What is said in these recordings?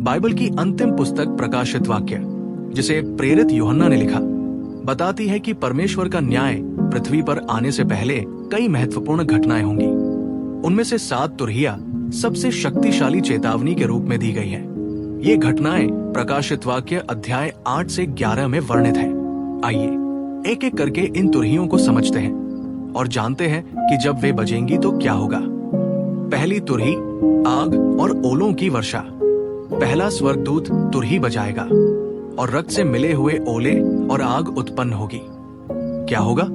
Bible की अंतिम पुस्तक प्रकाशित वाक्य, जिसे प्रेरित यूहन्ना ने लिखा, बताती है कि परमेश्वर का न्याय पृथ्वी पर आने से पहले कई महत्वपूर्ण घटनाएं होंगी। उनमें से 7 तुरहिया सबसे शक्तिशाली चेतावनी के रूप में दी गई है। ये घटनाएं प्रकाशित वाक्य अध्याय 8 से 11 में वर्णित है। आइए एक एक करके इन तुरहियों को समझते हैं और जानते हैं कि जब वे बजेंगी तो क्या होगा। पहली तुरही, आग और ओलों की वर्षा। पहला स्वर्गदूत तुरही बजाएगा और रक्त से मिले हुए ओले और आग उत्पन्न होगी। क्या होगा?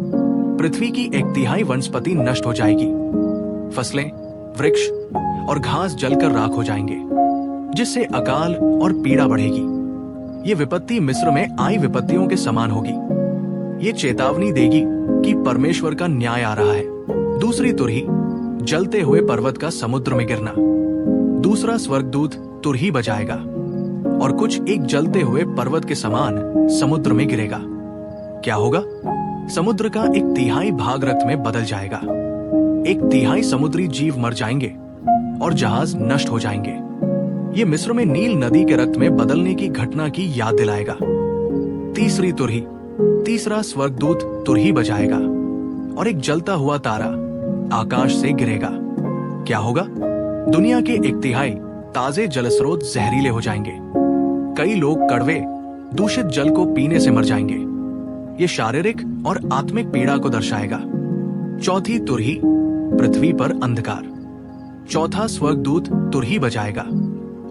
पृथ्वी की 1/3 वनस्पति नष्ट हो जाएगी। फसलें, वृक्ष और घास जलकर राख हो जाएंगे, जिससे अकाल और पीड़ा बढ़ेगी। ये विपत्ति मिस्र में आई विपत्तियों के समान होगी। ये चेतावनी देगी कि परमेश्वर का न्याय आ रहा है। दूसरी तुरही, जलते हुए पर्वत का समुद्र में गिरना। दूसरा स्वर्गदूत तुरही बजाएगा और कुछ एक जलते हुए पर्वत के समान समुद्र में गिरेगा। क्या होगा? समुद्र का 1/3 भाग रक्त में बदल जाएगा। 1/3 समुद्री जीव मर जाएंगे और जहाज नष्ट हो जाएंगे। ये मिस्र में नील नदी के रक्त में बदलने की घटना की याद दिलाएगा। तीसरी तुरही, तीसरा स्वर्गदूत तुरही बजाएगा और एक जलता हुआ तारा आकाश से गिरेगा। क्या होगा? दुनिया के 1/3 ताजे जलस्रोत जहरीले हो जाएंगे। कई लोग कड़वे, दूषित जल को पीने से मर जाएंगे। ये शारीरिक और आत्मिक पीड़ा को दर्शाएगा। चौथी तुरही, पृथ्वी पर अंधकार। चौथा स्वर्गदूत तुरही बजाएगा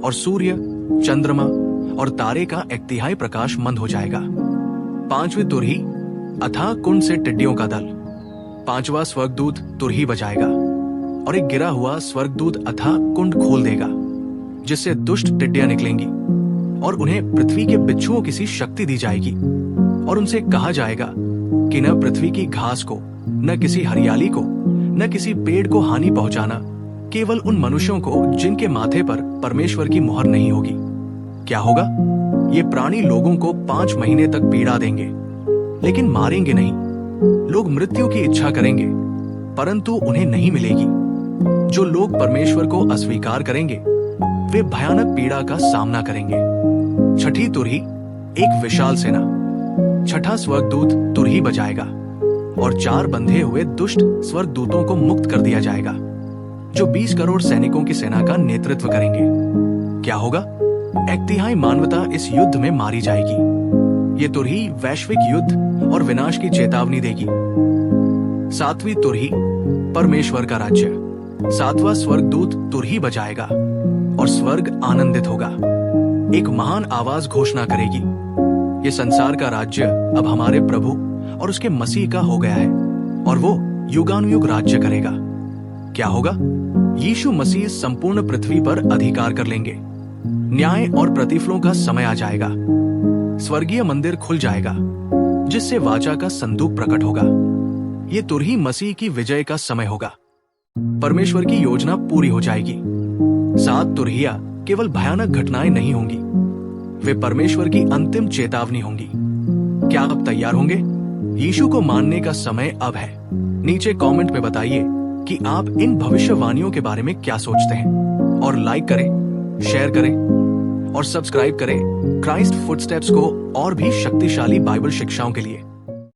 और सूर्य, चंद्रमा और तारे का 1/3 प्रकाश मंद हो जाएगा। पांचवी तुरही, अथाह कुंड से टिड्डियों का दल। पांचवा स्वर्गदूत तुरही बजाएगा और एक गिरा हुआ स्वर्गदूत अथाह कुंड खोल देगा, जिससे दुष्ट टिड्डियां निकलेंगी और उन्हें पृथ्वी के बिच्छुओं की सी शक्ति दी जाएगी। और उनसे कहा जाएगा कि न पृथ्वी की घास को, न किसी हरियाली को, न किसी पेड़ को हानि पहुंचाना, केवल उन मनुष्यों को जिनके माथे पर परमेश्वर की मुहर नहीं होगी। क्या होगा? ये प्राणी लोगों को 5 महीने तक पीड़ा देंगे, लेकिन मारेंगे नहीं। लोग मृत्यु की इच्छा करेंगे, परंतु उन्हें नहीं मिलेगी। जो लोग परमेश्वर को अस्वीकार करेंगे, वे भयानक पीड़ा का सामना करेंगे। छठी तुरही, एक विशाल सेना। छठा स्वर्गदूत तुरही बजाएगा और 4 बंधे हुए दुष्ट स्वर्गदूतों को मुक्त कर दिया जाएगा, जो 20 करोड़ सैनिकों की सेना का नेतृत्व करेंगे। क्या होगा? 1/3 मानवता इस युद्ध में मारी जाएगी। ये तुरही वैश्विक युद्ध और विनाश की चेतावनी देगी। 7वीं तुरही, परमेश्वर का राज्य। 7वां स्वर्गदूत तुरही बजाएगा और स्वर्ग आनंदित होगा। एक महान आवाज घोषणा करेगी, ये संसार का राज्य अब हमारे प्रभु और उसके मसीह का हो गया है और वो युगानुयुग राज्य करेगा। क्या होगा? यीशु मसीह संपूर्ण पृथ्वी पर अधिकार कर लेंगे। न्याय और प्रतिफलों का समय आ जाएगा। स्वर्गीय मंदिर खुल जाएगा, जिससे वाचा का संदूक प्रकट होगा। ये तुरही मसीह की विजय का समय होगा। परमेश्वर की योजना पूरी हो जाएगी। 7 तुरहिया केवल भयानक घटनाएं नहीं होंगी, वे परमेश्वर की अंतिम चेतावनी होंगी। क्या आप तैयार होंगे? यीशु को मानने का समय अब है। नीचे कमेंट में बताइए कि आप इन भविष्यवाणियों के बारे में क्या सोचते हैं, और लाइक करें, शेयर करें और सब्सक्राइब करें क्राइस्ट फुटस्टेप्स को और भी शक्तिशाली बाइबल शिक्षाओं के लिए।